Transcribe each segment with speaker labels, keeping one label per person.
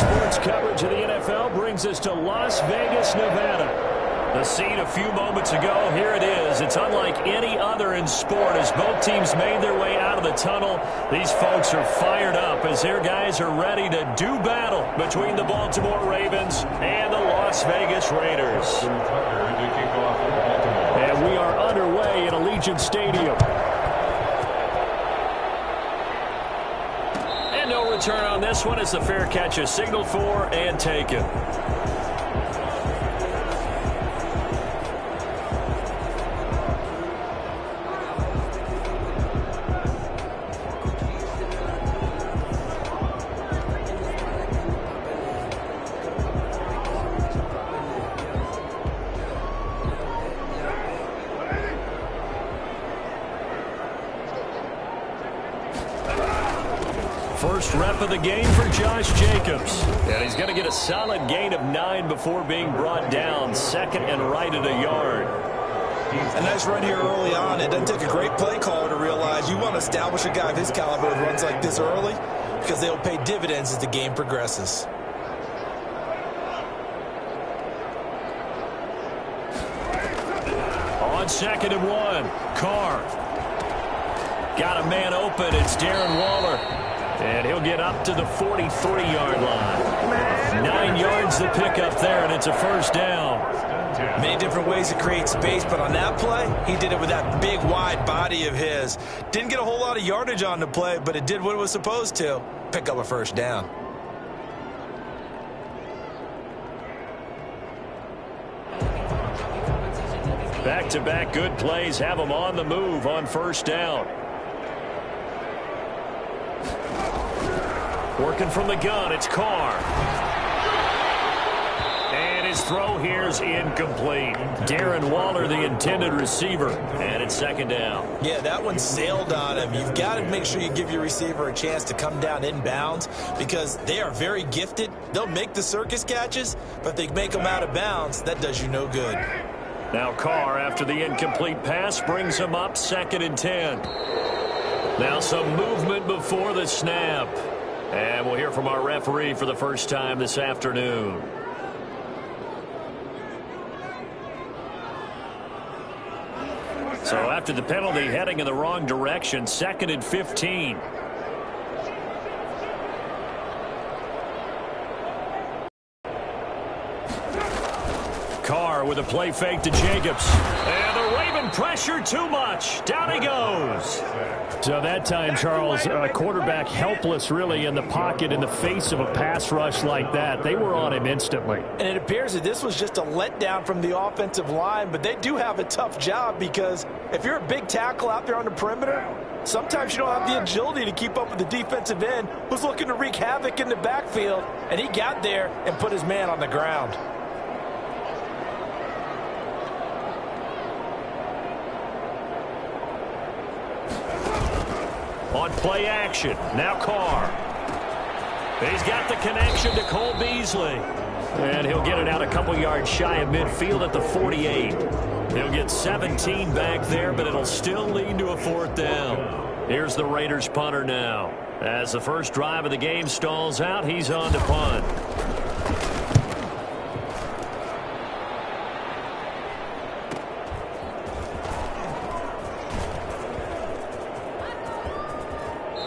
Speaker 1: Sports coverage of the NFL brings us to Las Vegas, Nevada. The scene a few moments ago, here it is. It's unlike any other in sport as both teams made their way out of the tunnel. These folks are fired up as their guys are ready to do battle between the Baltimore Ravens and the Las Vegas Raiders. And we are underway at Allegiant Stadium. And no return on this one as the fair catch is signaled for and taken. First rep of the game for Josh Jacobs. And he's going to get a solid gain of 9 before being brought down. Second and right at a yard.
Speaker 2: A nice run here early on. It doesn't take a great play caller to realize you want to establish a guy of his caliber with runs like this early because they'll pay dividends as the game progresses.
Speaker 1: On 2nd and 1, Carr. Got a man open. It's Darren Waller. And he'll get up to the 43-yard line. 9 yards to pick up there, and it's a first down.
Speaker 2: Many different ways to create space, but on that play, he did it with that big, wide body of his. Didn't get a whole lot of yardage on the play, but it did what it was supposed to. Pick up a first down.
Speaker 1: Back-to-back good plays have them on the move on first down. Working from the gun, it's Carr. And his throw here is incomplete. Darren Waller, the intended receiver. And it's second down.
Speaker 2: Yeah, that one sailed on him. You've got to make sure you give your receiver a chance to come down inbounds because they are very gifted. They'll make the circus catches, but if they make them out of bounds, that does you no good.
Speaker 1: Now Carr, after the incomplete pass, brings him up 2nd and 10. Now some movement before the snap. And we'll hear from our referee for the first time this afternoon. So after the penalty, heading in the wrong direction, 2nd and 15. Carr with a play fake to Jacobs. And the Raven pressure too much. Down he goes. So that time, Charles, quarterback helpless really in the pocket in the face of a pass rush like that. They were on him instantly.
Speaker 2: And it appears that this was just a letdown from the offensive line, but they do have a tough job because if you're a big tackle out there on the perimeter, sometimes you don't have the agility to keep up with the defensive end who's looking to wreak havoc in the backfield, and he got there and put his man on the ground.
Speaker 1: On play action, now Carr. He's got the connection to Cole Beasley. And he'll get it out a couple yards shy of midfield at the 48. He'll get 17 back there, but it'll still lead to a 4th down. Here's the Raiders punter now. As the first drive of the game stalls out, he's on to punt.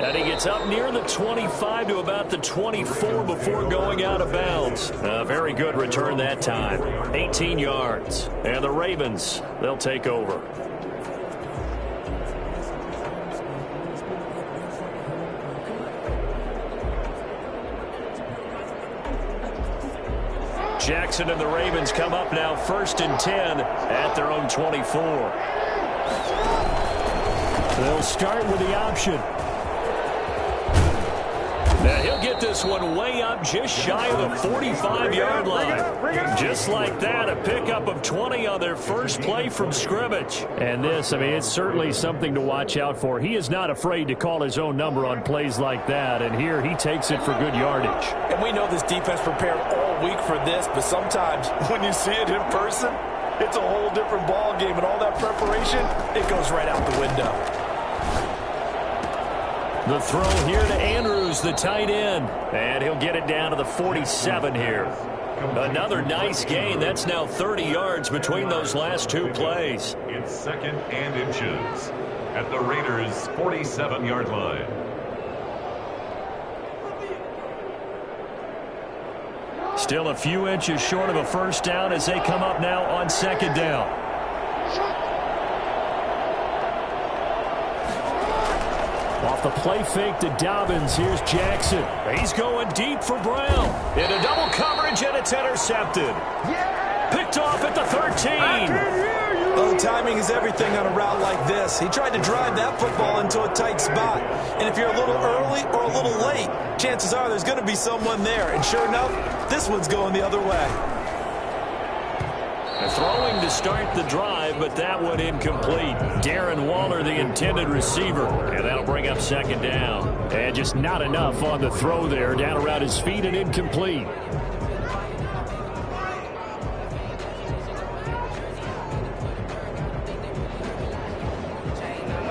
Speaker 1: And he gets up near the 25 to about the 24 before going out of bounds. A very good return that time. 18 yards. And the Ravens, they'll take over. Jackson and the Ravens come up now 1st and 10 at their own 24. They'll start with the option. Now he'll get this one way up just shy of the 45-yard line. Just like that, a pickup of 20 on their first play from scrimmage.
Speaker 3: And this, I mean, it's certainly something to watch out for. He is not afraid to call his own number on plays like that, and here he takes it for good yardage.
Speaker 2: And we know this defense prepared all week for this, but sometimes when you see it in person, it's a whole different ball game, and all that preparation, it goes right out the window.
Speaker 3: The throw here to Andrews, the tight end. And he'll get it down to the 47 here. Another nice gain. That's now 30 yards between those last two plays.
Speaker 4: It's 2nd and inches at the Raiders' 47-yard line.
Speaker 3: Still a few inches short of a first down as they come up now on 2nd down. Off the play fake to Dobbins, here's Jackson. He's going deep for Brown. Into double coverage, and it's intercepted. Picked off at the 13.
Speaker 2: Well, timing is everything on a route like this. He tried to drive that football into a tight spot. And if you're a little early or a little late, chances are there's going to be someone there. And sure enough, this one's going the other way.
Speaker 3: Throwing to start the drive, but that one incomplete. Darren Waller, the intended receiver. And that'll bring up 2nd down. And just not enough on the throw there. Down around his feet and incomplete.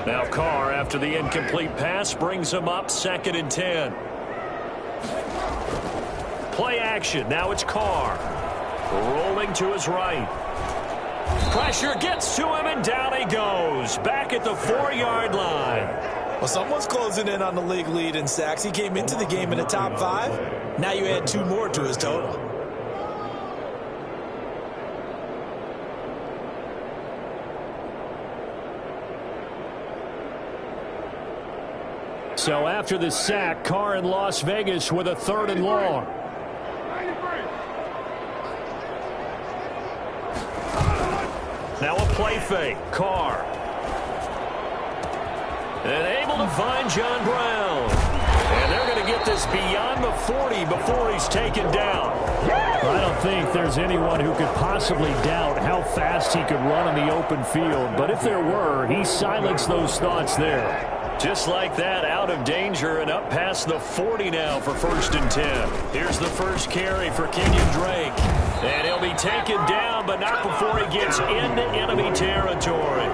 Speaker 3: Now Carr, after the incomplete pass, brings him up 2nd and 10. Play action. Now it's Carr. Rolling to his right. Pressure gets to him, and down he goes. Back at the 4-yard line.
Speaker 2: Well, someone's closing in on the league lead in sacks. He came into the game in the top 5. Now you add 2 more to his total.
Speaker 3: So after the sack, Carr in Las Vegas with a 3rd and long. Now a play fake. Carr. And able to find John Brown. And they're going to get this beyond the 40 before he's taken down. I don't think there's anyone who could possibly doubt how fast he could run in the open field. But if there were, he silenced those thoughts there. Just like that, out of danger and up past the 40 now for 1st and 10. Here's the first carry for Kenyon Drake. And he'll be taken down, but not before he gets into enemy territory.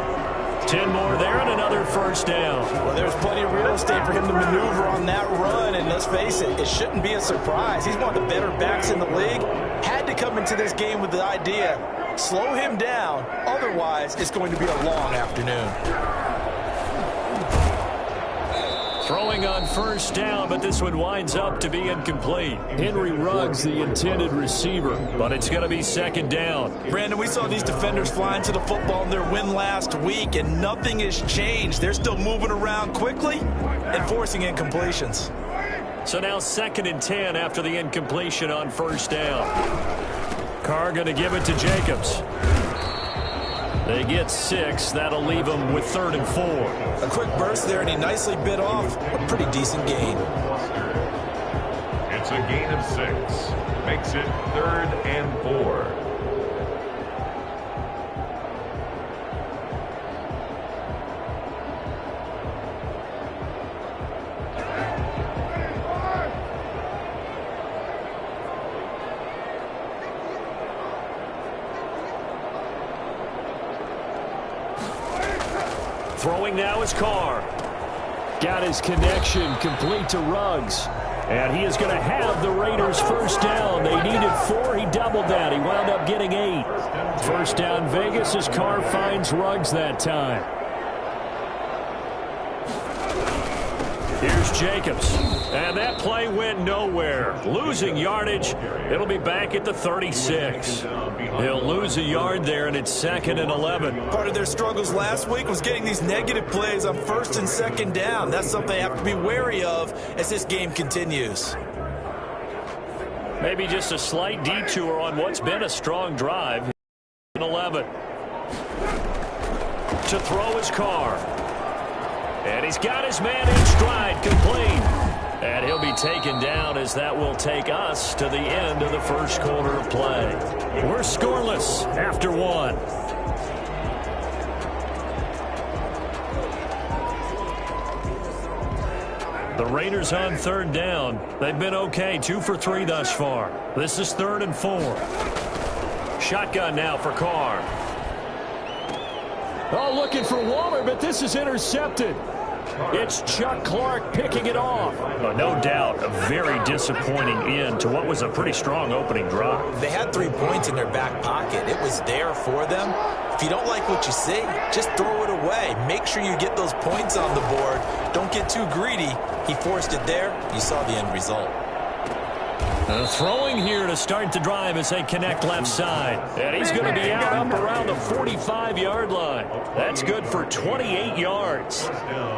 Speaker 3: 10 more there and another first down.
Speaker 2: Well, there's plenty of real estate for him to maneuver on that run, and let's face it, it shouldn't be a surprise. He's one of the better backs in the league. Had to come into this game with the idea, slow him down, otherwise it's going to be a long afternoon.
Speaker 3: Throwing on first down, but this one winds up to be incomplete. Henry Ruggs, the intended receiver, but it's going to be 2nd down.
Speaker 2: Brandon, we saw these defenders flying to the football in their win last week, and nothing has changed. They're still moving around quickly and forcing incompletions.
Speaker 3: So now 2nd and 10 after the incompletion on first down. Carr going to give it to Jacobs. They get 6. That'll leave them with 3rd and 4.
Speaker 2: A quick burst there, and he nicely bit off a pretty decent gain.
Speaker 4: It's a gain of 6. Makes it 3rd and 4.
Speaker 3: Throwing now is Carr. Got his connection complete to Ruggs. And he is going to have the Raiders first down. They needed 4. He doubled that. He wound up getting 8. First down Vegas as Carr finds Ruggs that time. Here's Jacobs. And that play went nowhere. Losing yardage. It'll be back at the 36. He'll lose a yard there, and it's 2nd and 11.
Speaker 2: Part of their struggles last week was getting these negative plays on 1st and 2nd down. That's something they have to be wary of as this game continues.
Speaker 3: Maybe just a slight detour on what's been a strong drive. 11. To throw his Carr. And he's got his man in stride, complete. And he'll be taken down as that will take us to the end of the first quarter of play. We're scoreless after 1. The Raiders on 3rd down. They've been okay, 2 for 3 thus far. This is 3rd and 4. Shotgun now for Carr. Oh, looking for Waller, but this is intercepted. It's Chuck Clark picking it off.
Speaker 1: No doubt, a very disappointing end to what was a pretty strong opening drive.
Speaker 2: They had 3 points in their back pocket. It was there for them. If you don't like what you see, just throw it away. Make sure you get those points on the board. Don't get too greedy. He forced it there. You saw the end result.
Speaker 3: Throwing here to start the drive as they connect left side. And he's going to be out up around the 45-yard line. That's good for 28 yards.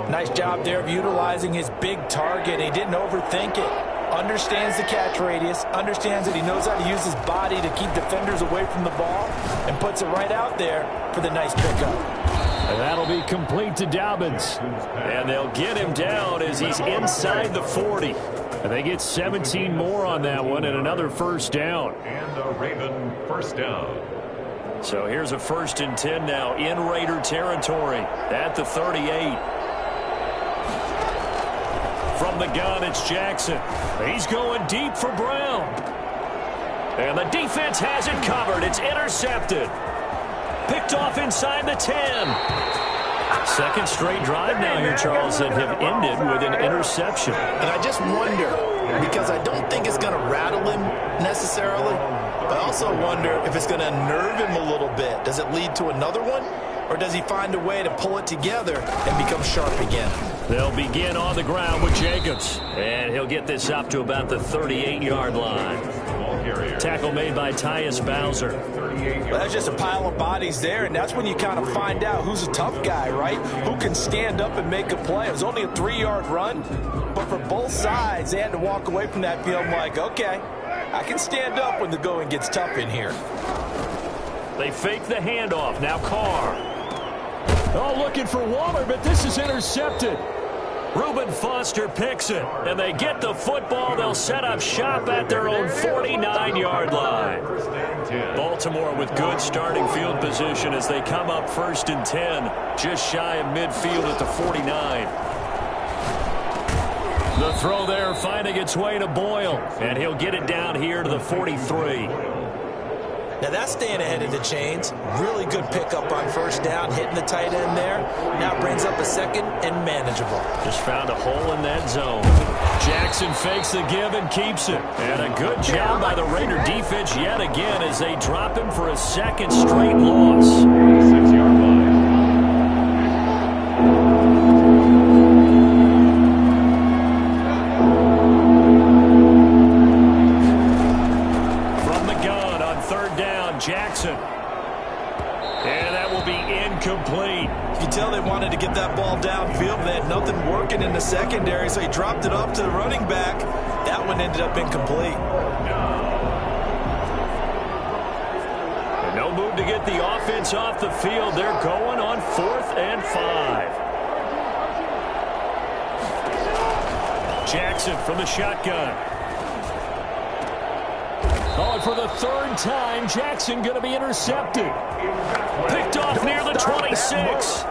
Speaker 2: Nice job there of utilizing his big target. He didn't overthink it. Understands the catch radius. Understands that he knows how to use his body to keep defenders away from the ball. And puts it right out there for the nice pickup.
Speaker 3: And that'll be complete to Dobbins.
Speaker 1: And they'll get him down as he's inside the 40.
Speaker 3: And they get 17 more on that one and another first down.
Speaker 4: And a Raven first down.
Speaker 1: So here's a 1st and 10 now in Raider territory at the 38. From the gun, it's Jackson.
Speaker 3: He's going deep for Brown.
Speaker 1: And the defense has it covered. It's intercepted. Picked off inside the 10. Second straight drive now here, Charles, that have ended with an interception.
Speaker 2: And I just wonder, because I don't think it's going to rattle him necessarily, but I also wonder if it's going to unnerve him a little bit. Does it lead to another one? Or does he find a way to pull it together and become sharp again?
Speaker 1: They'll begin on the ground with Jacobs. And he'll get this up to about the 38-yard line. Tackle made by Tyus Bowser.
Speaker 2: Well, that's just a pile of bodies there, and that's when you kind of find out who's a tough guy, right? Who can stand up and make a play. It was only a 3-yard run, but for both sides, they had to walk away from that field like, okay, I can stand up when the going gets tough in here.
Speaker 1: They fake the handoff. Now Carr.
Speaker 3: Oh, looking for Waller, but this is intercepted.
Speaker 1: Reuben Foster picks it, and they get the football. They'll set up shop at their own 49-yard line. Baltimore with good starting field position as they come up 1st and 10, just shy of midfield at the 49. The throw there finding its way to Boyle, and he'll get it down here to the 43.
Speaker 2: Now that's staying ahead of the chains. Really good pickup on 1st down, hitting the tight end there. Now brings up a 2nd and manageable.
Speaker 1: Just found a hole in that zone. Jackson fakes the give and keeps it. And a good job by the Raider defense yet again as they drop him for a 2nd straight loss.
Speaker 4: 6-yard line.
Speaker 1: Jackson. And that will be incomplete.
Speaker 2: You can tell they wanted to get that ball downfield. They had nothing working in the secondary, so he dropped it off to the running back. That one ended up incomplete.
Speaker 1: And no move to get the offense off the field. They're going on 4th and 5. Jackson from the shotgun.
Speaker 3: Oh, and for the 3rd time, Jackson going to be intercepted.
Speaker 1: Picked off near the 26.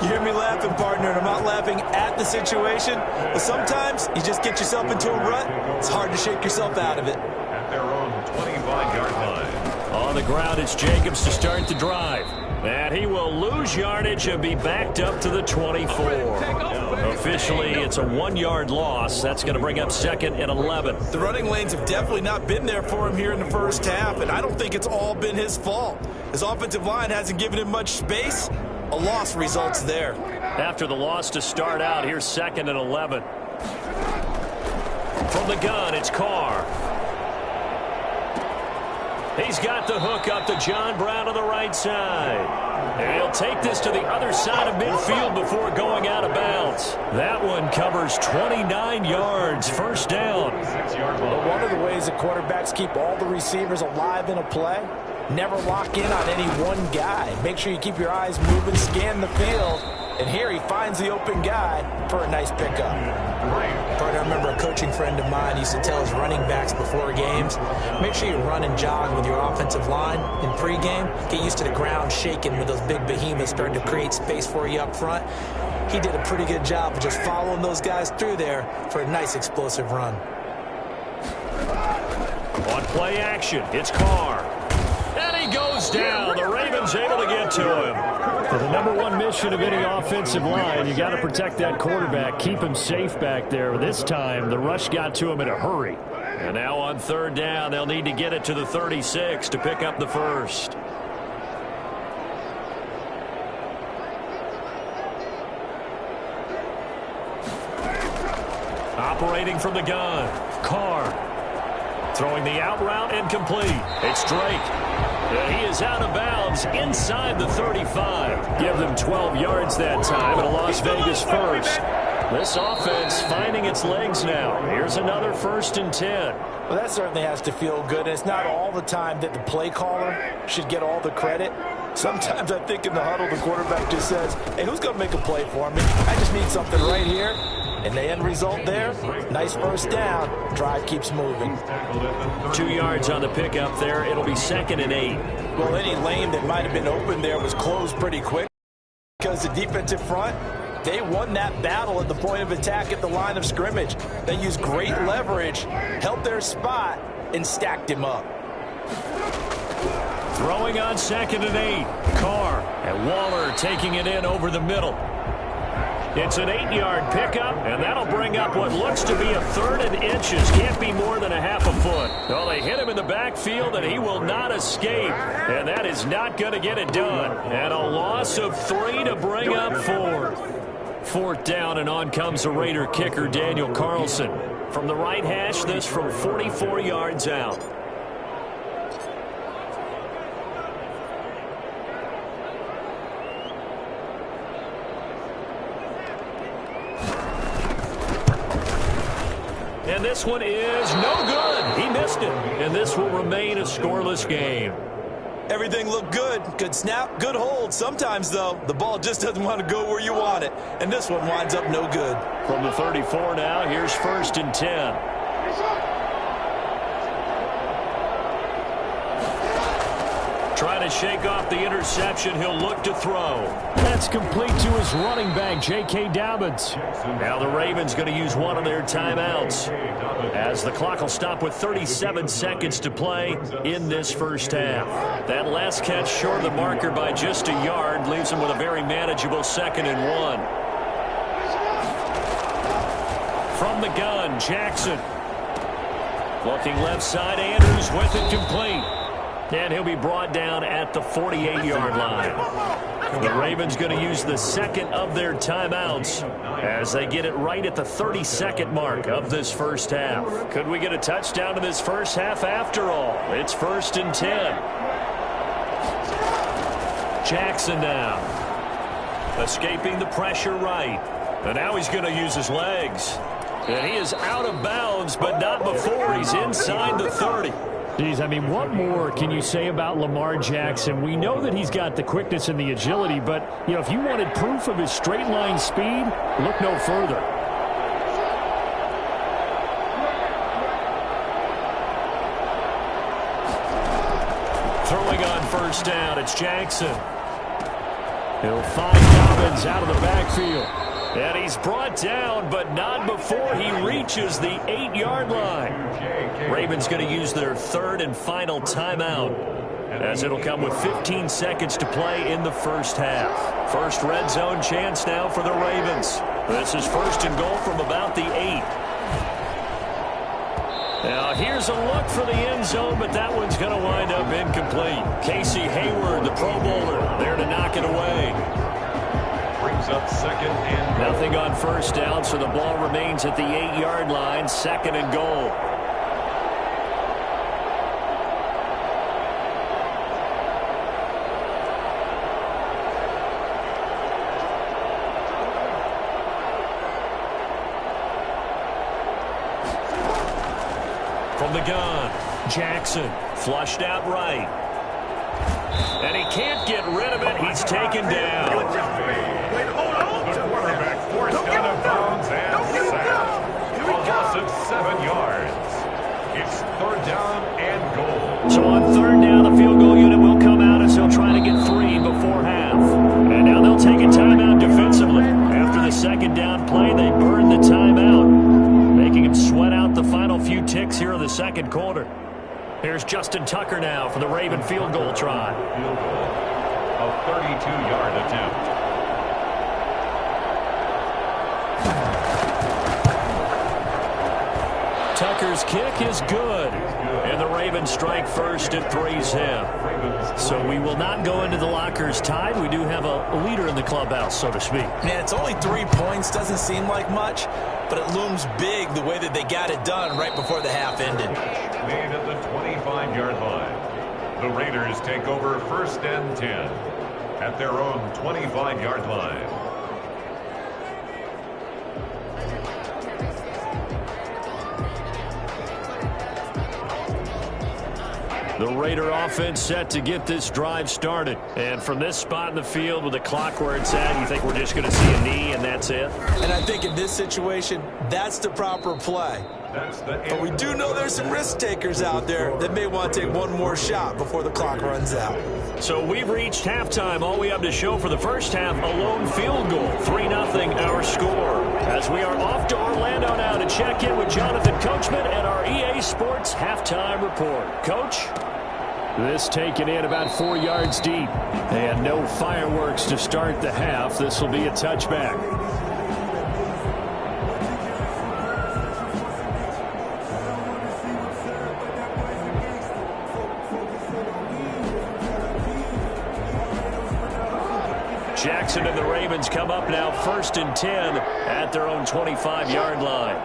Speaker 2: You hear me laughing, partner, and I'm not laughing at the situation. But sometimes you just get yourself into a rut. It's hard to shake yourself out of it.
Speaker 4: At their own 25-yard line.
Speaker 1: On the ground, it's Jacobs to start the drive. And he will lose yardage and be backed up to the 24. Officially, it's a 1-yard loss. That's going to bring up 2nd and 11.
Speaker 2: The running lanes have definitely not been there for him here in the 1st half, and I don't think it's all been his fault. His offensive line hasn't given him much space. A loss results there.
Speaker 1: After the loss to start out, here's 2nd and 11. From the gun, it's Carr. He's got the hook up to John Brown on the right side. And he'll take this to the other side of midfield before going out of bounds. That one covers 29 yards. 1st down.
Speaker 2: But one of the ways that quarterbacks keep all the receivers alive in a play, never lock in on any one guy. Make sure you keep your eyes moving, scan the field. And here he finds the open guy for a nice pickup. I remember a coaching friend of mine used to tell his running backs before games, make sure you run and jog with your offensive line in pregame. Get used to the ground shaking with those big behemoths starting to create space for you up front. He did a pretty good job of just following those guys through there for a nice explosive run.
Speaker 1: On play action, it's Carr. And he he goes down. The Ravens able to get to him.
Speaker 3: For the number one mission of any offensive line, you got to protect that quarterback, keep him safe back there. This time, the rush got to him in a hurry.
Speaker 1: And now on third down, they'll need to get it to the 36 to pick up the first. Operating from the gun, Carr. Throwing the out route incomplete. It's Drake. And he is out of bounds inside the 35.
Speaker 3: Give them 12 yards that time and a Las Vegas first.
Speaker 1: This offense finding its legs now. Here's another 1st and 10.
Speaker 2: Well, that certainly has to feel good. And it's not all the time that the play caller should get all the credit. Sometimes I think in the huddle, the quarterback just says, hey, who's going to make a play for me? I just need something right here. And the end result there, nice first down. Drive keeps moving.
Speaker 1: 2 yards on the pickup there. It'll be 2nd and 8.
Speaker 2: Well, any lane that might have been open there was closed pretty quick because the defensive front, they won that battle at the point of attack at the line of scrimmage. They used great leverage, held their spot, and stacked him up.
Speaker 1: Throwing on 2nd and 8. Carr and Waller taking it in over the middle. It's an 8-yard pickup, and that'll bring up what looks to be a 3rd and inches. Can't be more than a half a foot. Well, they hit him in the backfield, and he will not escape. And that is not going to get it done. And a loss of 3 to bring up 4th. 4th down, and on comes the Raider kicker, Daniel Carlson. From the right hash, this from 44 yards out. And this one is no good. He missed it. And this will remain a scoreless game.
Speaker 2: Everything looked good. Good snap, good hold. Sometimes, though, the ball just doesn't want to go where you want it. And this one winds up no good.
Speaker 1: From the 34 now, here's 1st and 10. Trying to shake off the interception. He'll look to throw.
Speaker 3: That's complete to his running back, J.K. Dobbins.
Speaker 1: Now the Ravens going to use one of their timeouts as the clock will stop with 37 seconds to play in this first half. That last catch short of the marker by just a yard leaves him with a very manageable 2nd and 1. From the gun, Jackson. Looking left side, Andrews with it complete. And he'll be brought down at the 48-yard line. The Ravens going to use the 2nd of their timeouts as they get it right at the 32nd mark of this first half. Could we get a touchdown in this first half after all? It's 1st and 10. Jackson now. Escaping the pressure right. And now he's going to use his legs. And he is out of bounds, but not before he's inside the 30.
Speaker 3: Geez, I mean, what more can you say about Lamar Jackson? We know that he's got the quickness and the agility, but, you know, if you wanted proof of his straight line speed, look no further.
Speaker 1: Throwing on 1st down, it's Jackson. He'll find Dobbins out of the backfield. And he's brought down, but not before he reaches the 8-yard line. Ravens going to use their 3rd and final timeout, as it'll come with 15 seconds to play in the first half. First red zone chance now for the Ravens. This is 1st and goal from about the 8. Now here's a look for the end zone, but that one's going to wind up incomplete. Casey Hayward, the Pro Bowler, there to knock it away.
Speaker 4: Brings up 2nd and goal.
Speaker 1: Nothing on 1st down, so the ball remains at the 8-yard line, 2nd and goal. From the gun, Jackson flushed out right. And he can't get rid of it. He's taken down.
Speaker 4: The quarterback forced out of bounds and sacked. A loss of 7 yards. It's 3rd down and goal.
Speaker 1: So on 3rd down, the field goal unit will come out as they'll try to get 3 before half. And now they'll take a timeout defensively. After the 2nd down play, they burn the timeout, making him sweat out the final few ticks here of the 2nd quarter. Here's Justin Tucker now for the Raven field goal try.
Speaker 4: Field goal. A 32-yard attempt.
Speaker 1: Tucker's kick is good. And the Ravens strike first at 3-zip. So we will not go into the lockers tied. We do have a leader in the clubhouse, so to speak.
Speaker 2: Man, it's only 3 points. Doesn't seem like much, but it looms big the way that they got it done right before the half ended.
Speaker 4: Made at the 25-yard line. The Raiders take over 1st and 10 at their own 25-yard line.
Speaker 1: The Raider offense set to get this drive started. And from this spot in the field with the clock where it's at, you think we're just going to see a knee and that's it?
Speaker 2: And I think in this situation, that's the proper play. But we do know there's some risk takers out there that may want to take one more shot before the clock runs out.
Speaker 1: So we've reached halftime. All we have to show for the first half, a lone field goal. 3-0 our score. As we are off to Orlando now to check in with Jonathan Coachman and our EA Sports halftime report. Coach?
Speaker 3: This taken in about 4 yards deep. And no fireworks to start the half. This will be a touchback.
Speaker 1: Jackson and the Ravens come up now 1st and 10 at their own 25-yard line.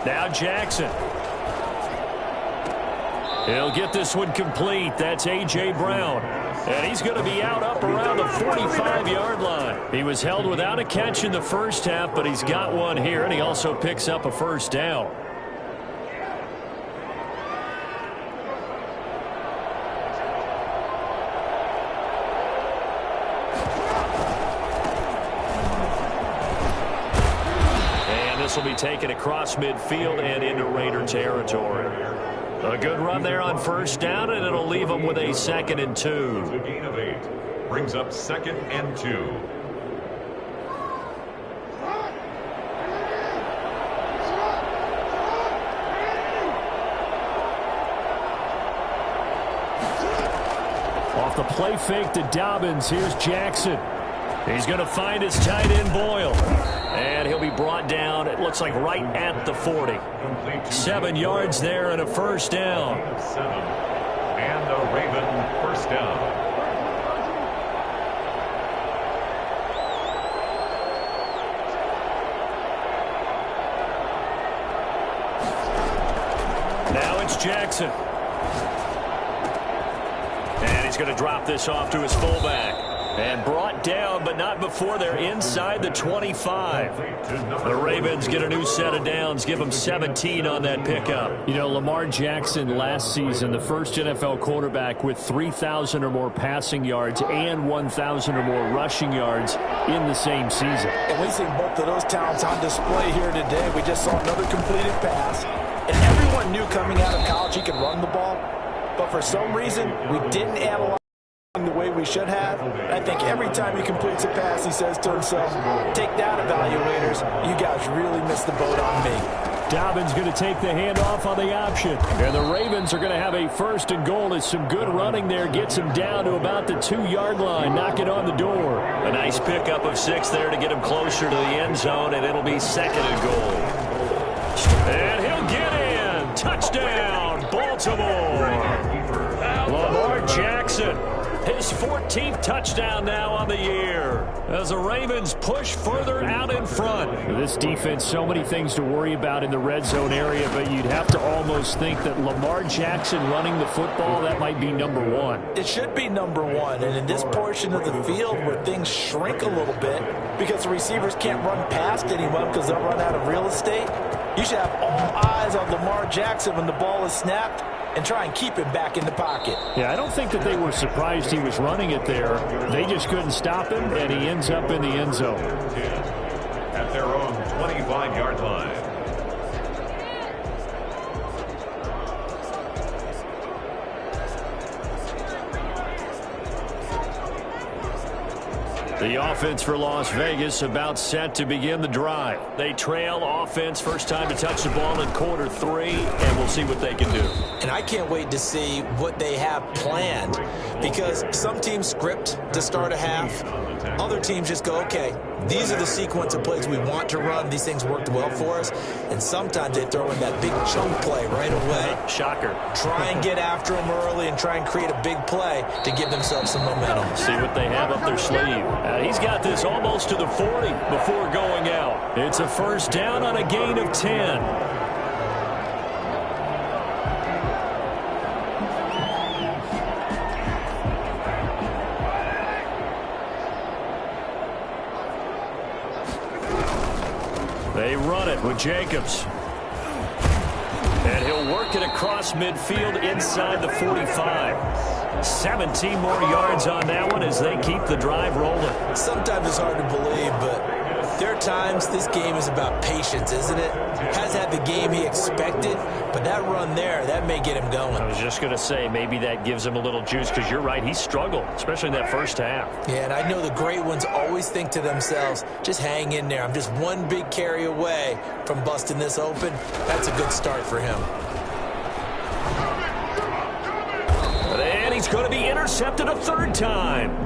Speaker 1: Now Jackson. He'll get this one complete. That's A.J. Brown. And he's going to be out up around the 45-yard line. He was held without a catch in the first half, but he's got one here, and he also picks up a first down. And this will be taken across midfield and into Raider territory. A good run there on first down, and it'll leave them with a 2nd and 2.
Speaker 4: The gain of 8 brings up 2nd and 2.
Speaker 3: Off the play fake to Dobbins. Here's Jackson. He's going to find his tight end Boyle.
Speaker 1: And he'll be brought down, it looks like right at the 40. 7 yards there and a first down.
Speaker 4: 7. And a Raven first down.
Speaker 1: Now it's Jackson. And he's going to drop this off to his fullback. And brought down, but not before they're inside the 25. The Ravens get a new set of downs, give them 17 on that pickup.
Speaker 3: You know, Lamar Jackson last season, the first NFL quarterback with 3,000 or more passing yards and 1,000 or more rushing yards in the same season.
Speaker 2: And we see both of those talents on display here today. We just saw another completed pass. And everyone knew coming out of college he could run the ball. But for some reason, we didn't analyze the way we should have. I think every time he completes a pass, he says to himself, take that, evaluators. You guys really missed the boat on me.
Speaker 3: Dobbins going to take the handoff on the option. And the Ravens are going to have a 1st and goal. As some good running there gets him down to about the 2-yard line. Knock it on the door.
Speaker 1: A nice pickup of 6 there to get him closer to the end zone, and it'll be 2nd and goal. And he'll get in. Touchdown, Baltimore. Lamar Jackson. His 14th touchdown now on the year as the Ravens push further out in front.
Speaker 3: This defense, so many things to worry about in the red zone area, but you'd have to almost think that Lamar Jackson running the football, that might be number 1.
Speaker 2: It should be number 1, and in this portion of the field where things shrink a little bit because the receivers can't run past anyone because they'll run out of real estate, you should have all eyes on Lamar Jackson when the ball is snapped and try and keep him back in the pocket.
Speaker 3: Yeah, I don't think that they were surprised he was running it there. They just couldn't stop him, and he ends up in the end zone.
Speaker 4: At their own 25-yard line.
Speaker 3: The offense for Las Vegas about set to begin the drive. They trail offense, first time to touch the ball in quarter 3, and we'll see what they can do.
Speaker 2: And I can't wait to see what they have planned, because some teams script to start a half. Other teams just go, okay, these are the sequence of plays we want to run. These things worked well for us. And sometimes they throw in that big chunk play right away.
Speaker 3: Shocker.
Speaker 2: Try and get after them early and try and create a big play to give themselves some momentum.
Speaker 3: See what they have up their sleeve. He's got this almost to the 40 before going out. It's a first down on a gain of 10. They run it with Jacobs. And he'll work it across midfield inside the 45. 17 more yards on that one as they keep the drive rolling.
Speaker 2: Sometimes it's hard to believe, but there are times this game is about patience, isn't it? Has had the game he expected, but that run there, that may get him going.
Speaker 3: I was just going to say, maybe that gives him a little juice, because you're right, he struggled, especially in that first half.
Speaker 2: Yeah, and I know the great ones always think to themselves, just hang in there. I'm just one big carry away from busting this open. That's a good start for him.
Speaker 3: And he's going to be intercepted a third time.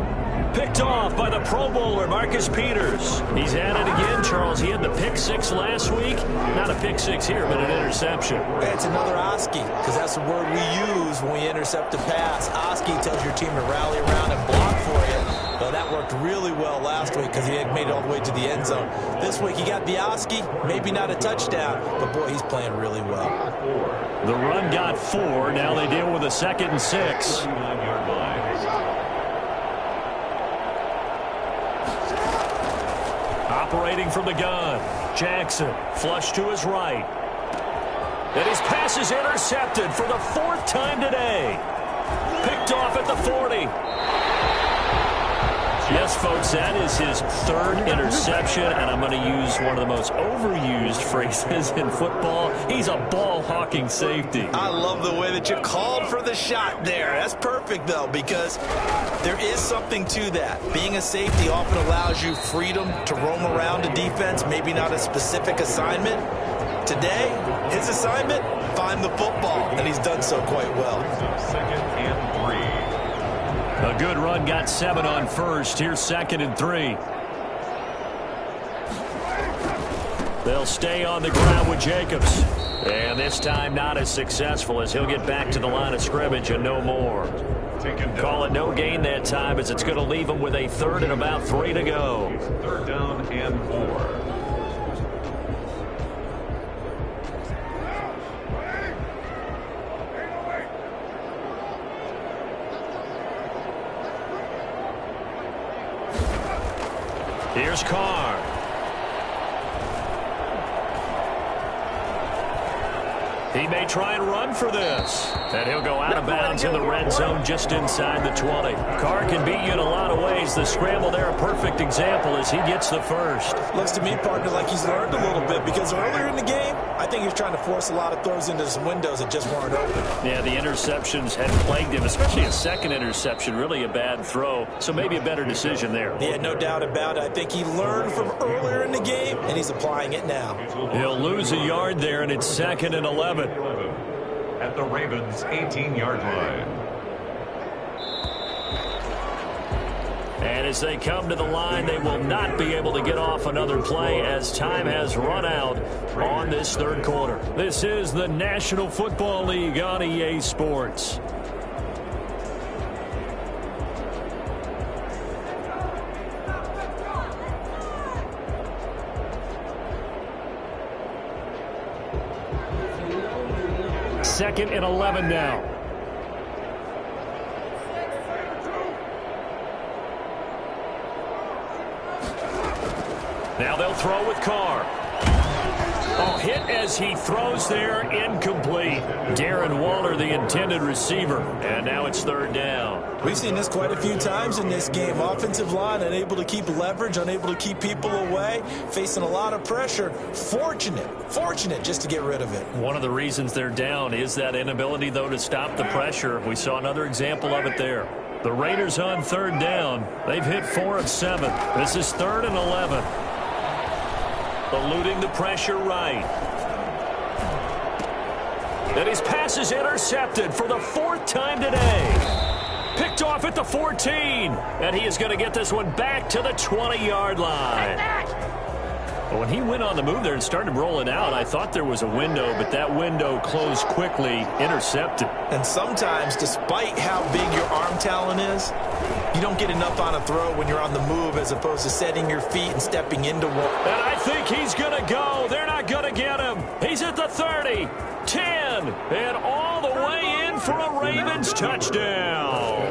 Speaker 3: Picked off by the Pro Bowler, Marcus Peters. He's at it again, Charles. He had the pick 6 last week. Not a pick 6 here, but an interception.
Speaker 2: It's another Oski, because that's the word we use when we intercept a pass. Oski tells your team to rally around and block for you. Well, that worked really well last week because he had made it all the way to the end zone. This week he got the Oski, maybe not a touchdown, but boy, he's playing really well.
Speaker 3: The run got 4. Now they deal with a 2nd and 6. Operating from the gun, Jackson, flush to his right. And his pass is intercepted for the 4th time today. Picked off at the 40. Yes, folks, that is his 3rd interception, and I'm going to use one of the most overused phrases in football. He's a ball-hawking safety.
Speaker 2: I love the way that you called for the shot there. That's perfect, though, because there is something to that. Being a safety often allows you freedom to roam around a defense, maybe not a specific assignment. Today, his assignment, find the football, and he's done so quite well.
Speaker 4: 2nd and 3.
Speaker 3: A good run got 7 on first. Here's 2nd and 3. They'll stay on the ground with Jacobs. And this time not as successful, as he'll get back to the line of scrimmage and no more. Call it no gain that time, as it's going to leave him with a 3rd and about 3 to go.
Speaker 4: 3rd down and 4.
Speaker 3: Here's Carr. He may try and run for this. And he'll go out of bounds in the red zone just inside the 20. Carr can beat you in a lot of ways. The scramble there, a perfect example as he gets the first.
Speaker 2: Looks to me, partner, like he's learned a little bit, because earlier in the game, I think he was trying to force a lot of throws into some windows that just weren't open.
Speaker 3: Yeah, the interceptions had plagued him, especially a 2nd interception, really a bad throw. So maybe a better decision there.
Speaker 2: Yeah, no doubt about it. I think he learned from earlier in the game, and he's applying it now.
Speaker 3: He'll lose a yard there, and it's 2nd and 11.
Speaker 4: At the Ravens' 18-yard line.
Speaker 3: And as they come to the line, they will not be able to get off another play as time has run out on this 3rd quarter. This is the National Football League on EA Sports. Second and 11 now. Now they'll throw with Carr. Oh, hit as he throws there, incomplete. Darren Waller, the intended receiver. And now it's 3rd down.
Speaker 2: We've seen this quite a few times in this game. Offensive line unable to keep leverage, unable to keep people away, facing a lot of pressure. Fortunate just to get rid of it.
Speaker 3: One of the reasons they're down is that inability, though, to stop the pressure. We saw another example of it there. The Raiders on third down. They've hit 4 of 7. This is 3rd and 11. Eluding the pressure right. And his pass is intercepted for the 4th time today. Picked off at the 14. And he is going to get this one back to the 20-yard line. When he went on the move there and started rolling out, I thought there was a window, but that window closed quickly, intercepted.
Speaker 2: And sometimes, despite how big your arm talent is, you don't get enough on a throw when you're on the move as opposed to setting your feet and stepping into one.
Speaker 3: And I think he's going to go. They're not going to get him. He's at the 30, 10, and all the way in for a Ravens touchdown.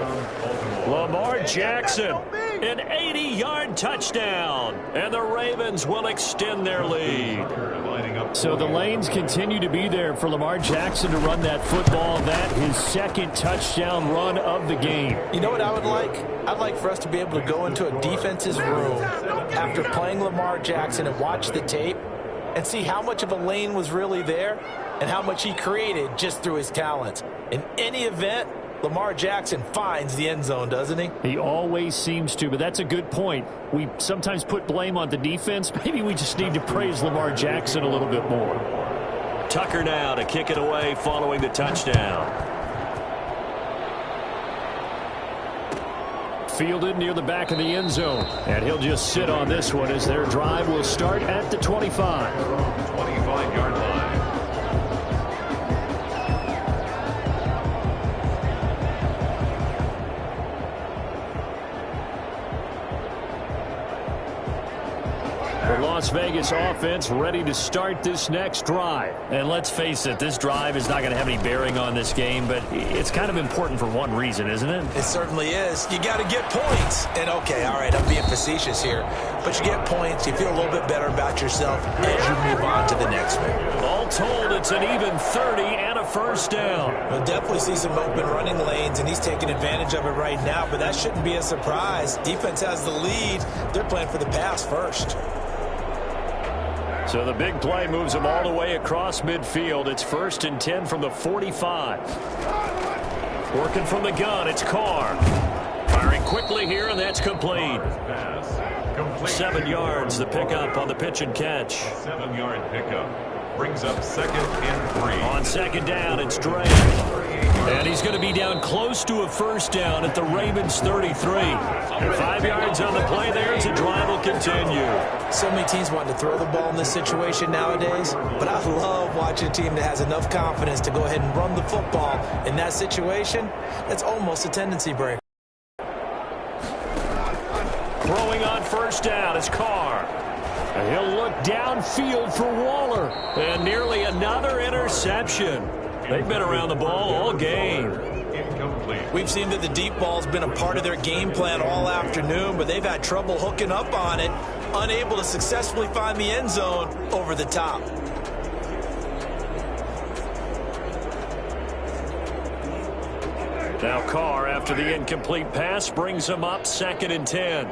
Speaker 3: Lamar Jackson, an 80-yard touchdown, and the Ravens will extend their lead. So the lanes continue to be there for Lamar Jackson to run that football. That his 2nd touchdown run of the game.
Speaker 2: You know what I would like? I'd like for us to be able to go into a defense's room after playing Lamar Jackson and watch the tape and see how much of a lane was really there and how much he created just through his talents. In any event, Lamar Jackson finds the end zone, doesn't he?
Speaker 3: He always seems to, but that's a good point. We sometimes put blame on the defense. Maybe we just need to praise Lamar Jackson a little bit more. Tucker now to kick it away following the touchdown. Fielded near the back of the end zone. And he'll just sit on this one as their drive will start at the 25.
Speaker 4: 25-yard line.
Speaker 3: The Las Vegas offense ready to start this next drive. And let's face it, this drive is not going to have any bearing on this game, but it's kind of important for one reason, isn't it?
Speaker 2: It certainly is. You got to get points. And, okay, all right, I'm being facetious here. But you get points, you feel a little bit better about yourself as you move on to the next one.
Speaker 3: All told, it's an even 30 and a first down.
Speaker 2: We'll definitely see some open running lanes, and he's taking advantage of it right now, but that shouldn't be a surprise. Defense has the lead. They're playing for the pass first.
Speaker 3: So the big play moves them all the way across midfield. It's 1st and 10 from the 45. Working from the gun, it's Carr. Firing quickly here, and that's complete. 7 yards, the pickup on the pitch and catch.
Speaker 4: 7-yard pickup. Brings up 2nd and 3.
Speaker 3: On 2nd down, it's Drake. And he's going to be down close to a first down at the Ravens 33. 5 yards on the play there as the drive will continue.
Speaker 2: So many teams want to throw the ball in this situation nowadays, but I love watching a team that has enough confidence to go ahead and run the football. In that situation, that's almost a tendency break.
Speaker 3: Throwing on first down is Carr. And he'll look downfield for Waller. And nearly another interception. They've been around the ball all game.
Speaker 4: Incomplete.
Speaker 2: We've seen that the deep ball's been a part of their game plan all afternoon, but they've had trouble hooking up on it, unable to successfully find the end zone over the top.
Speaker 3: Now Carr, after the incomplete pass, brings him up 2nd and 10.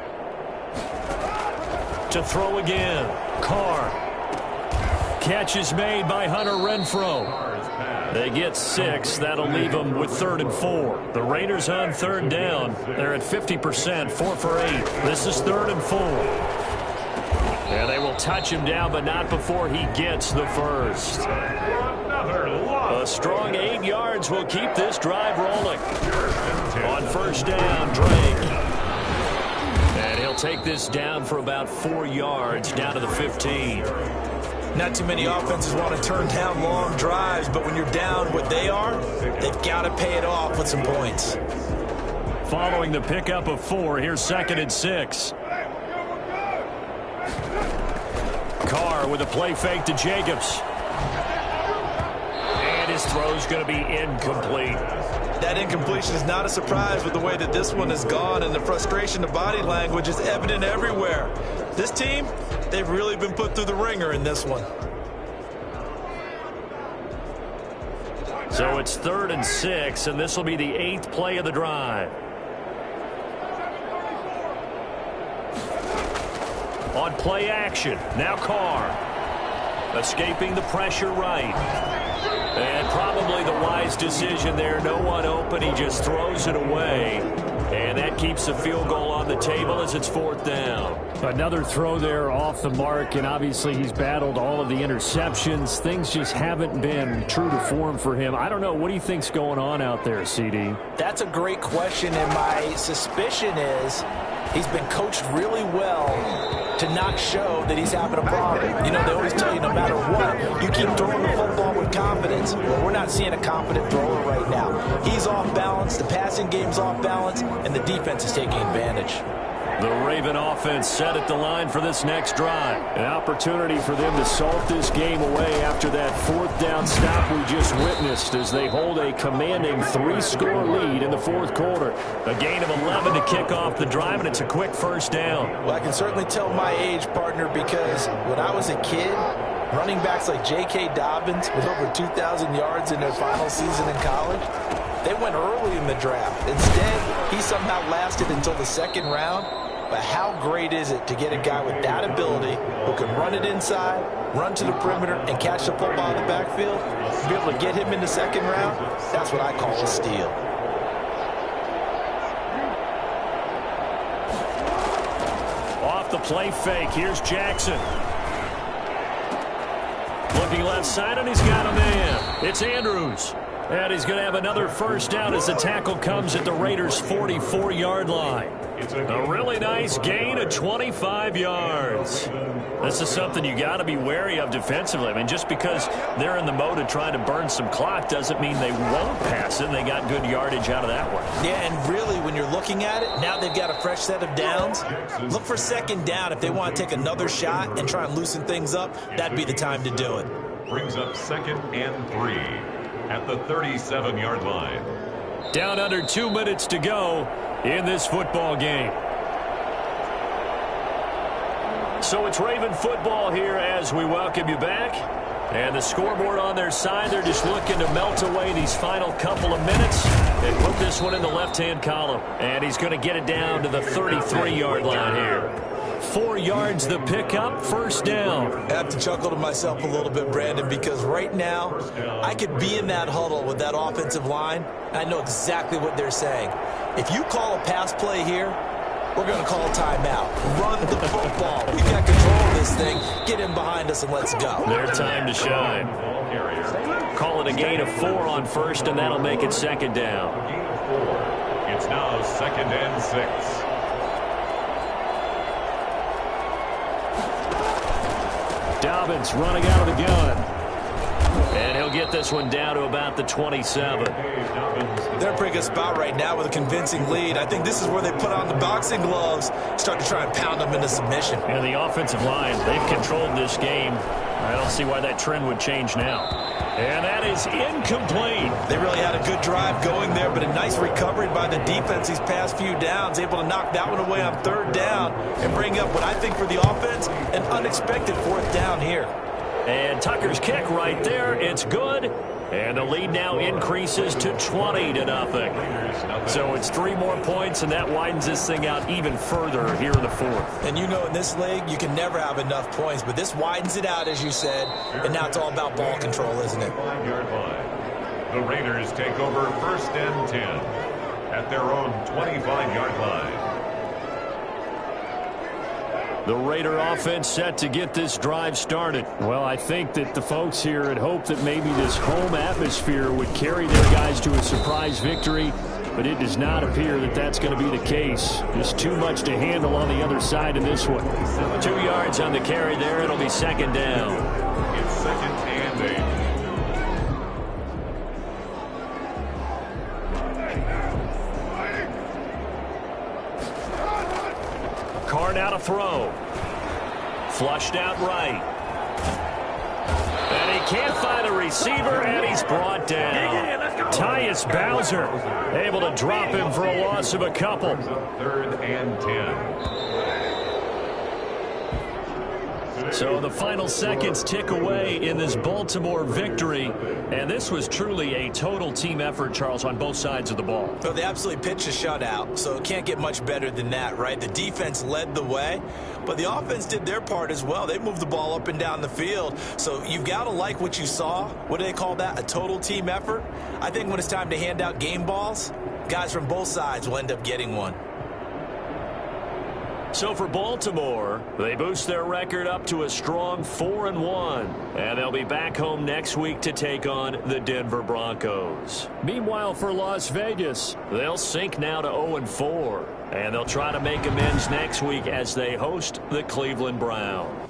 Speaker 3: To throw again. Carr. Catch is made by Hunter Renfrow. They get 6. That'll leave them with 3rd and 4. The Raiders on 3rd down. They're at 50%, 4 for 8. This is 3rd and 4. And they will touch him down, but not before he gets the first. A strong 8 yards will keep this drive rolling. On first down, Drake. And he'll take this down for about 4 yards, down to the 15.
Speaker 2: Not too many offenses want to turn down long drives, but when you're down what they are, they've got to pay it off with some points.
Speaker 3: Following the pickup of 4, here's 2nd and 6. Carr with a play fake to Jacobs. And his throw's going to be incomplete.
Speaker 2: That incompletion is not a surprise with the way that this one has gone, and the frustration of body language is evident everywhere. This team, they've really been put through the ringer in this one.
Speaker 3: So it's 3rd and 6, and this will be the 8th play of the drive. On play action, now Carr. Escaping the pressure right. And probably the wise decision there. No one open. He just throws it away.
Speaker 1: And that keeps the field goal on the table as it's 4th down.
Speaker 3: Another throw there off the mark, and obviously he's battled all of the interceptions. Things just haven't been true to form for him. I don't know. What do you think's going on out there, CD?
Speaker 2: That's a great question, and my suspicion is he's been coached really well to not show that he's having a problem. You know, they always tell you no matter what, you keep throwing the football with confidence. Well, we're not seeing a confident thrower right now. He's off balance, the passing game's off balance, and the defense is taking advantage.
Speaker 1: The Raven offense set at the line for this next drive.
Speaker 3: An opportunity for them to salt this game away after that 4th down stop we just witnessed as they hold a commanding 3-score lead in the 4th quarter.
Speaker 1: A gain of 11 to kick off the drive, and it's a quick 1st down.
Speaker 2: Well, I can certainly tell my age, partner, because when I was a kid, running backs like J.K. Dobbins with over 2,000 yards in their final season in college, they went early in the draft. Instead, he somehow lasted until the 2nd round. But how great is it to get a guy with that ability who can run it inside, run to the perimeter, and catch the football in the backfield? Be able to get him in the 2nd round, that's what I call a steal.
Speaker 1: Off the play fake, here's Jackson. Looking left side, and he's got a man. It's Andrews. And he's going to have another 1st down as the tackle comes at the Raiders' 44-yard line. A really nice gain of 25 yards. This is something you got to be wary of defensively. I mean, just because they're in the mode of trying to burn some clock doesn't mean they won't pass it. And they got good yardage out of that one.
Speaker 2: Yeah, and really, when you're looking at it, now they've got a fresh set of downs. Look for 2nd down. If they want to take another shot and try and loosen things up, that'd be the time to do it.
Speaker 4: Brings up 2nd and 3 at the 37-yard line.
Speaker 1: Down under 2 minutes to go in this football game. So it's Raven football here as we welcome you back. And the scoreboard on their side, they're just looking to melt away these final couple of minutes and put this one in the left-hand column. And he's going to get it down to the 33-yard line here. 4 yards the pickup, 1st down.
Speaker 2: I have to chuckle to myself a little bit, Brandon, because right now I could be in that huddle with that offensive line. I know exactly what they're saying. If you call a pass play here, we're going to call a timeout. Run the football. We've got control of this thing. Get in behind us and let's go.
Speaker 1: Their time to shine. Call it a gain of 4 on 1st, and that'll make it 2nd down.
Speaker 4: It's now 2nd and 6.
Speaker 3: Dobbins running out of the gun.
Speaker 1: And he'll get this one down to about the 27.
Speaker 2: They're in a pretty good spot right now with a convincing lead. I think this is where they put on the boxing gloves, start to try and pound them into submission.
Speaker 1: And the offensive line, they've controlled this game. I don't see why that trend would change now. And that is incomplete.
Speaker 2: They really had a good drive going there, but a nice recovery by the defense these past few downs, able to knock that one away on 3rd down and bring up what I think for the offense, an unexpected 4th down here.
Speaker 1: And Tucker's kick right there. It's good. And the lead now increases to 20-0. So it's 3 more points, and that widens this thing out even further here in the 4th.
Speaker 2: And you know, in this league, you can never have enough points, but this widens it out, as you said, and now it's all about ball control, isn't it?
Speaker 4: 5-yard line. The Raiders take over 1st and 10 at their own 25-yard line.
Speaker 1: The Raider offense set to get this drive started.
Speaker 3: Well, I think that the folks here had hoped that maybe this home atmosphere would carry their guys to a surprise victory, but it does not appear that that's going to be the case. Just too much to handle on the other side of this one.
Speaker 1: 2 yards on the carry there. It'll be 2nd down.
Speaker 4: It's 2nd and 8.
Speaker 1: Carr now to throw. Flushed out right. And he can't find a receiver, and he's brought down. Tyus Bowser able to drop him for a loss of a couple.
Speaker 4: 3rd and 10.
Speaker 1: So the final seconds tick away in this Baltimore victory. And this was truly a total team effort, Charles, on both sides of the ball.
Speaker 2: So they absolutely pitched a shutout, so it can't get much better than that, right? The defense led the way, but the offense did their part as well. They moved the ball up and down the field. So you've got to like what you saw. What do they call that? A total team effort? I think when it's time to hand out game balls, Guys from both sides will end up getting one.
Speaker 1: So for Baltimore, they boost their record up to a strong 4-1. And they'll be back home next week to take on the Denver Broncos.
Speaker 3: Meanwhile, for Las Vegas,
Speaker 1: they'll sink now to 0-4. And they'll try to make amends next week as they host the Cleveland Browns.